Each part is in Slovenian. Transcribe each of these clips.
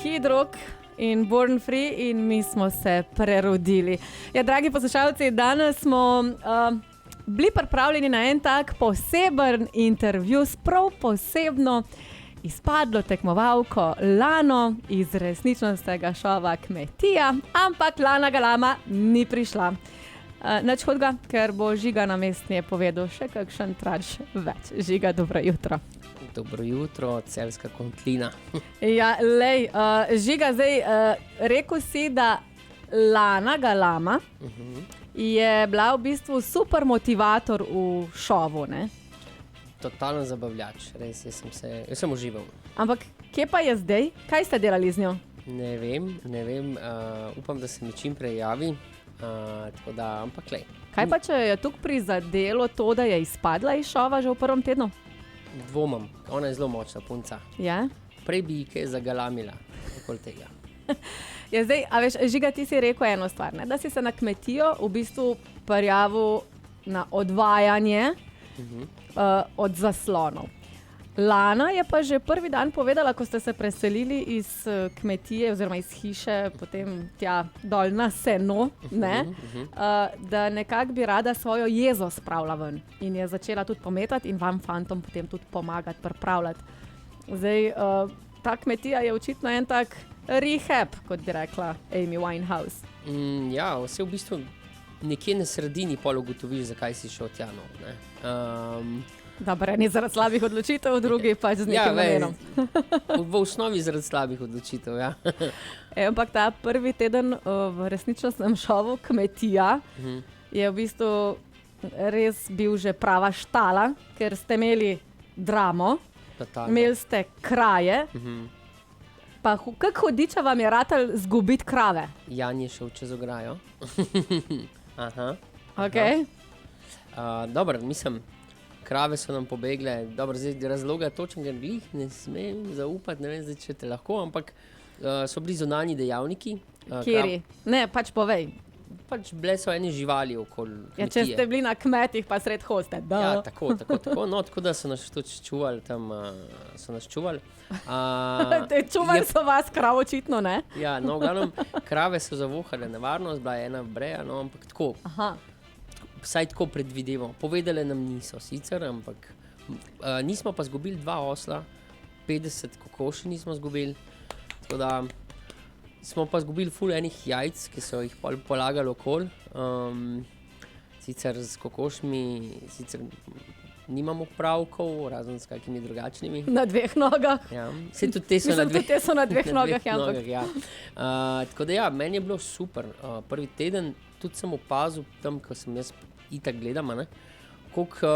Kid Rock in Born Free in mi smo se prerodili. Ja, dragi poslušalci, danes smo bili pripravljeni na en tak poseben intervju s prav posebno izpadlo tekmovalko Lano iz resničnostnega šova Kmetija, ampak Lana Galama ni prišla. Nič hudega, ker bo Žiga namestnje povedal še kakšen trač več. Žiga, dobro jutro. Dobro jutro, Celjska Kotlina. Ja, lej, Žiga, zdaj rekel si, da Lana Galama je bila v bistvu super motivator v šovu, ne? Totalen zabavljač, res, jaz sem užival. Ampak kje pa je zdaj? Kaj ste delali z njo? Ne vem, upam, da se mi čim prej javi, tako da, ampak lej. Kaj pa, če je tukaj prizadelo to, da je izpadla iz šova že v prvem tednu? Dvomam, ona je zelo močna punca. Ja? Prej bi kaj zagalamila okoli tega. Ja, zdaj, a veš, Žiga, ti si rekel eno stvar, ne? Da si se na kmetijo v bistvu prijavil na odvajanje od zaslonov. Lana je pa že prvi dan povedala, ko ste se preselili iz kmetije oziroma iz hiše, potem tja dol na seno, ne? Da nekako bi rada svojo jezo spravila ven in je začela tudi pometati in vam fantom potem tudi pomagati, pripravljati. Zdaj, ta kmetija je očitno en tak rehab, kot bi rekla Amy Winehouse. Ja, vse v bistvu nekje na sredini pol ugotoviš, zakaj si šel tja, no, ne. Dobre, ni zaradi slabih odločitev, drugi pač z nekim namenom. V osnovi zaradi slabih odločitev, ja. Ampak ta prvi teden v resničnostnem šovu Kmetija je v bistvu res bil že prava štala, ker ste imeli dramo, imeli ste kraje, pa kako hudiča vam je ratal zgubiti krave? Jan je šel čez ograjo. Aha. Okay. Dobro, mislim, krave so nam pobegle. Dobro, zdaj razloga točnega glih ne smem zaupati, ne vem zdaj, če te lahko, ampak so bili zunanji dejavniki. Kjeri? Ne, pač povej. Pač bile so ene živali okoli kmetije. Ja, če ste bili na kmetih, pa sred hoste. Ja, tako. No, tako da so nas tudi čuvali tam, so nas čuvali. Čuvali so vas krav očitno, ne? Ja, no, v glavnem, krave so zavohale nevarnost, bila je ena breja, no, ampak tako. Aha. Vsaj tako predvidevamo. Povedale nam niso sicer, ampak nismo pa zgubili 2 osla, 50 kokoši nismo zgubili, tako da smo pa zgubili ful enih jajc, ki so jih polagali okoli. Sicer z kokošmi, sicer nimamo pravkov, razen s kakimi drugačnimi. Na 2 nogah. Ja, vse tudi te so na 2 Tudi te so na 2 nogah, ja. Tako da ja, meni je bilo super. Prvi teden tudi sem opazil tam, ko sem jaz itak gledam, ne, koliko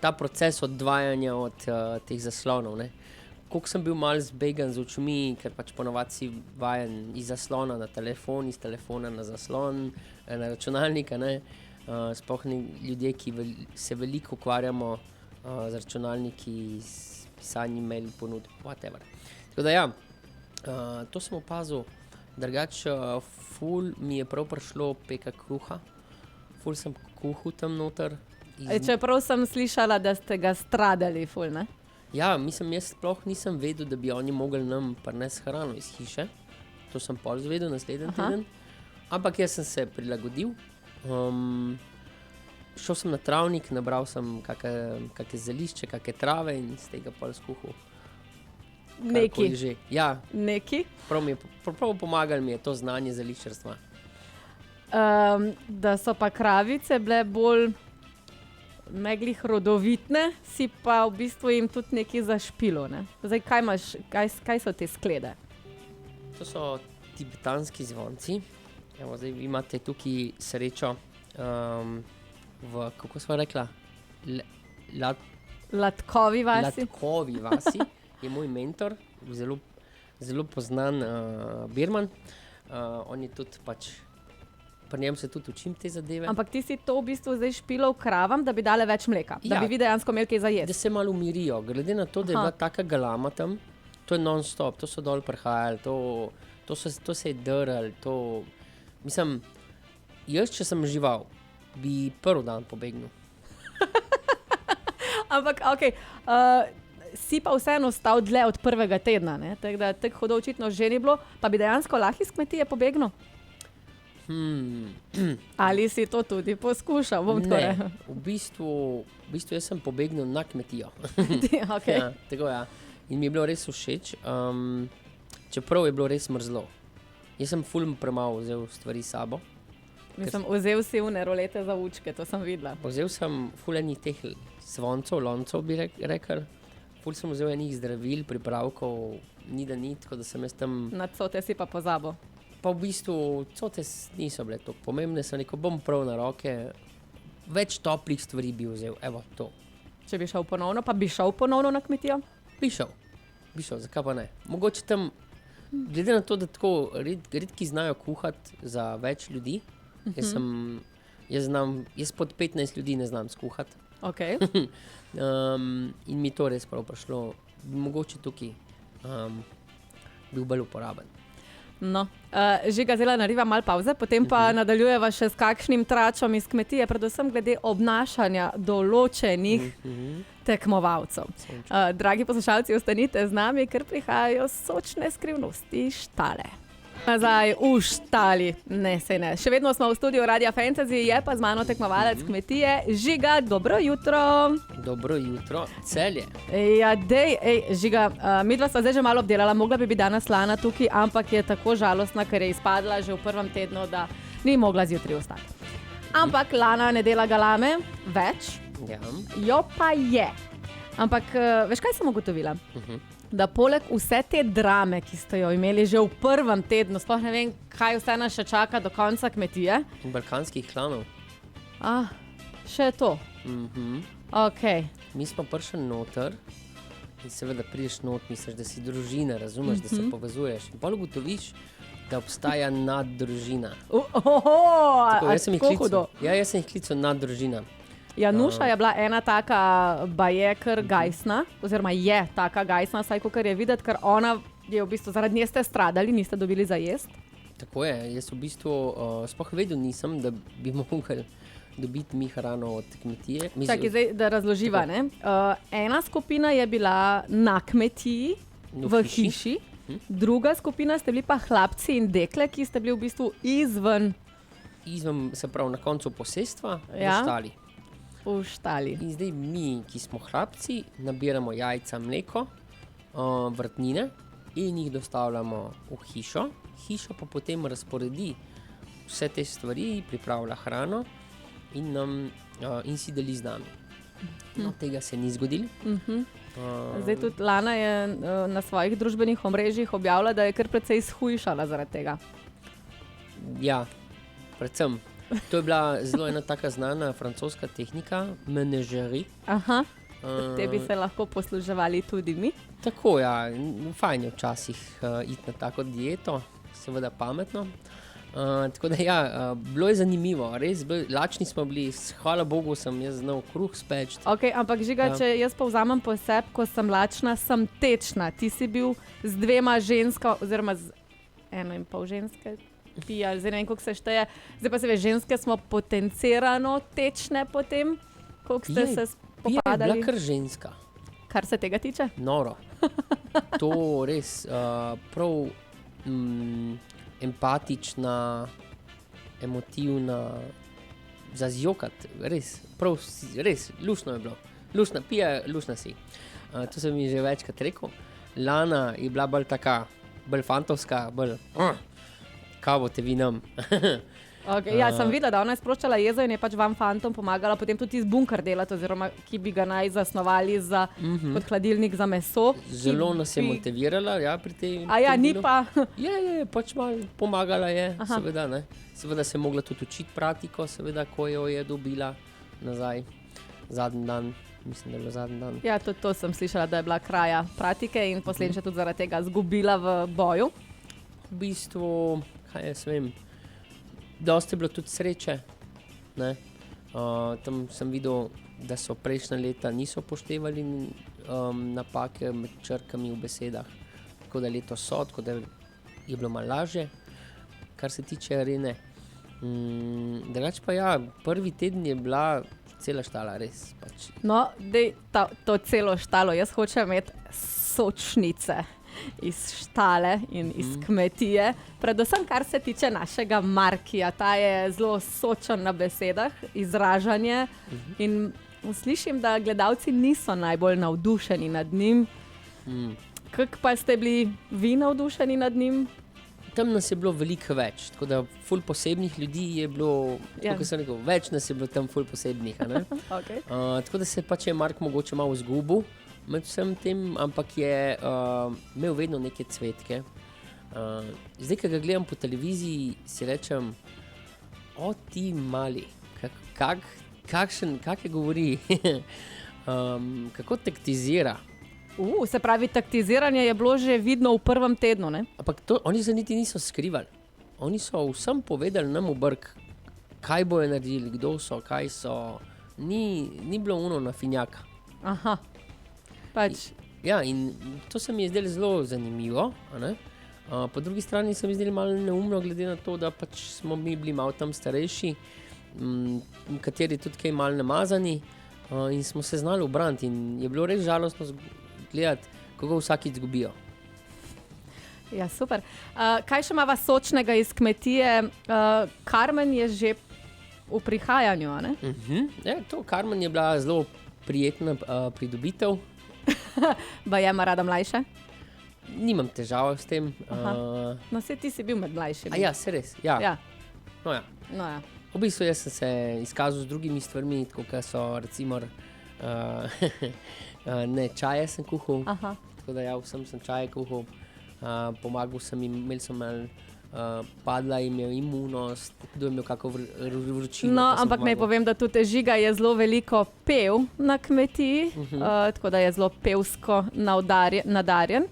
ta proces odvajanja od teh zaslonov, ne, koliko sem bil malo zbegan z očmi, ker pač ponovadi si vajen iz zaslona na telefon, iz telefona na zaslon, na računalnika, ne, sploh ljudje, ki se veliko ukvarjamo z računalniki, s pisanjem mail, ponudb, whatever. Tako da ja, to sem opazil. Drugače, ful mi je prav prišlo peka kruha, ful sem kuhal tam noter. Čeprav sem slišala, da ste ga stradali ful, ne? Ja, mislim, jaz sploh nisem vedel, da bi oni mogli nam prinesti hrano iz hiše. To sem pol zvedel naslednji teden. Ampak jaz sem se prilagodil. Šel sem na travnik, nabral sem kakšne zelišče, kakšne trave in z tega pol skuhal. Neki. Ja. Neki. Prav pomagali mi je to znanje zeliščarstva. Da so pa kravice bile bolj meglih rodovitne, si pa v bistvu jim tudi nekaj zašpilo, ne? Zdaj, kaj so te sklede? To so tibetanski zvonci. Evo, zdaj imate tukaj srečo v, kako sva rekla? Latkovi vasi. Latkovi vasi. Je moj mentor, zelo poznan birman. On je tudi pač, pri njem se tudi učim te zadeve. Ampak ti si to v bistvu zdaj špilal kravam, da bi dale več mleka, da bi vi dejansko imeli kaj za jesti. Da se malo umirijo, glede na to, da je bila taka galama tam, to je non-stop, to so dol prihajali, to se je drl, mislim, jaz, če sem žival, bi prvi dan pobegnil. Ampak, okej, si pa vseeno ostal dlje od prvega tedna, ne? Tako da tako hudo očitno že ni bilo, pa bi dejansko lahko iz kmetije pobegnil? Ali si to tudi poskušal? Ne, v bistvu jaz sem pobegnil na kmetijo. Okay. Ja, tako ja. In mi je bilo res všeč, čeprav je bilo res mrzlo. Jaz sem ful premalo vzel stvari s sabo. Mislim, vzel si une rolete za učke, to sem videla. Vzel sem ful enih teh zvoncev, loncov bi rekel. Ful sem vzel enih zdravil, pripravkov, ni da ni, tako da sem jaz tam... Na cote si pa pozabil. Pa v bistvu cote niso bile tako pomembne, sem rekel, bom prav na roke, več toplih stvari bi vzel, evo to. Če bi šel ponovno, pa bi šel ponovno na kmetijo? Bi šel, zakaj pa ne. Mogoče tam, glede na to, da tako redki znajo kuhati za več ljudi, jaz pod 15 ljudi ne znam skuhati. Okay. In mi to res prav prišlo, mogoče tukaj bil bolj uporaben. No, Žiga, zdaj nariva malo pauze, potem pa nadaljujeva še s kakšnim tračom iz kmetije, predvsem glede obnašanja določenih tekmovalcev. Dragi poslušalci, ostanite z nami, ker prihajajo sočne skrivnosti Štale. Nazaj v Štali, ne. Še vedno smo v studiu Radia Fantasy, je pa z mano tekmovalec kmetije Žiga, dobro jutro. Dobro jutro, Celje. Ja, Žiga, midva sva zdaj že malo obdelala, mogla bi biti danes Lana tukaj, ampak je tako žalostna, ker je izpadla že v prvem tednu, da ni mogla zjutraj ostati. Ampak Lana ne dela galame več, Ja. jo pa je. Ampak veš, kaj sem ugotovila? Da poleg vse te drame, ki ste jo imeli že v prvem tednu, sploh ne vem, kaj vse nas še čaka do konca kmetije. Balkanskih klanov. Še to. Okay. Mi smo prišli noter in seveda prideš not, misliš, da si družina, razumeš, da se povezuješ. In potem ugotoviš, da obstaja naddružina. Tako, jaz sem jih klical naddružina. Januša je bila ena taka bajekar gajsna, oziroma je taka gajsna, saj kakor je videti, ker ona je v bistvu zaradi nje ste stradali, niste dobili za jest. Tako je, jaz v bistvu sploh vedel nisem, da bi mogli dobiti mi hrano od kmetije. Čakaj, zdaj, da razloživa, ne? Ena skupina je bila na kmetiji, v hiši, druga skupina ste bili pa hlapci in dekle, ki ste bili v bistvu izven, se pravi na koncu posestva, Ja. v štali. v štali. In zdaj mi, ki smo hlapci, nabiramo jajca, mleko, vrtnine in jih dostavljamo v hišo. Hiša pa potem razporedi vse te stvari, pripravlja hrano in si deli z nami. No, tega se ni zgodilo. Zdaj tudi Lana je na svojih družbenih omrežjih objavila, da je kar precej shujšala zaradi tega. Ja, predvsem. To je bila zelo ena taka znana francoska tehnika, menažeri. Te bi se lahko posluževali tudi mi. Tako, ja, fajn je včasih iti na tako dieto, seveda pametno. Tako da ja, bilo je zanimivo, res, lačni smo bili, hvala Bogu sem jaz znal kruh speči. Okay, ampak Žiga, če jaz povzamem po sebi, ko sem lačna, sem tečna. Ti si bil z dvema ženska, oziroma z 1,5 ženske. Zdaj ne vem, koliko se šteje. Zdaj pa se veš, ženske smo potencirano tečne potem, koliko ste se spopadali. Pija je bila kar ženska. Kar se tega tiče? Noro. To res prav empatična, emotivna, za zjokati, res, luštno je bilo. Pija, luštna si. To sem mi že večkrat rekel. Lana je bila bolj taka, bolj fantovska, bolj... Kaj boste vi nam? Ja, sem videla, da ona je sproščala jezo in je pač vam fantom pomagala potem tudi iz bunker delati, oziroma ki bi ga naj zasnovali kot hladilnik za meso. Zelo nas je motivirala, ja, pri tej... Ni pa... Je, pač malo pomagala je, seveda, ne. Seveda se je mogla tudi učiti pratiko, seveda, ko jo je dobila nazaj zadnji dan. Mislim, da je bilo zadnji dan. Ja, tudi to sem slišala, da je bila kraja pratike in posledično tudi zaradi tega zgubila v boju. V bistvu, kaj jaz vem, dosti je bilo tudi sreče, ne. Tam sem videl, da so prejšnja leta niso poštevali napake med črkami v besedah, tako da letos so, tako da je bilo malo lažje, kar se tiče arene. Drugače pa ja, prvi teden je bila cela štala, res. Pač. No, to celo štalo, jaz hočem imeti sočnice iz štale in iz kmetije. Predvsem, kar se tiče našega Markija. Ta je zelo sočen na besedah, izražanje. In slišim, da gledalci niso najbolj navdušeni nad njim. Kako pa ste bili vi navdušeni nad njim? Tam nas je bilo veliko več, tako da ful posebnih ljudi je bilo, kot sem rekel, več nas je bilo tam ful posebnih. Okay. Tako da se pač je Mark mogoče malo izgubil med vsem tem, ampak je imel vedno neke cvetke. Zdaj, ko ga gledam po televiziji, si rečem, o ti mali, kak je govori, kako taktizira. Se pravi, taktiziranje je bilo že vidno v prvem tednu, ne? Ampak oni se niti niso skrivali. Oni so vsem povedali nam v brk, kaj bojo naredili, kdo so, kaj so. Ni bilo ono na finjaka. Aha. Pač. Ja, in to se mi je zdelo zelo zanimivo. Po drugi strani se mi je zdelo malo neumno, glede na to, da pač smo mi bili malo tam starejši, kateri tudi kaj malo namazani, in smo se znali ubraniti. In je bilo res žalostno gledati, kako vsakič izgubijo. Ja, super. Kaj še imava sočnega iz kmetije? Carmen je že v prihajanju, ne? Ja, Carmen je bila zelo prijetna pridobitev. Baje ima rada mlajše? Nimam težav s tem. No, saj ti si bil med mlajšimi. Ja, se res. Ja. No, ja. V bistvu jaz sem se izkazal z drugimi stvarmi, tako kot so recimo čaje sem kuhal. Tako da ja, vsem sem čaje kuhal. Pomagal sem jim, imel sem padla jim je imunost, kdo je imel kako vročino. No, ampak naj povem, da tudi Žiga je zelo veliko pel na kmetiji, tako da je zelo pevsko nadarjen.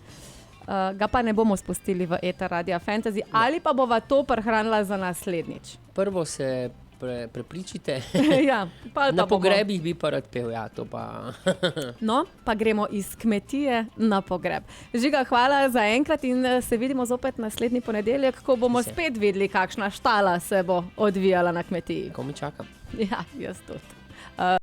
Ga pa ne bomo spustili v eter Radia Fantasy, ali pa bova to prihranila za naslednjič. Prvo se prepričite. Ja, na pogrebih bi pa rad pel, ja, to pa. No, pa gremo iz kmetije na pogreb. Žiga, hvala za enkrat in se vidimo zopet naslednji ponedeljek, ko bomo spet videli, kakšna štala se bo odvijala na kmetiji. Ko mi čakam. Ja, jaz tudi.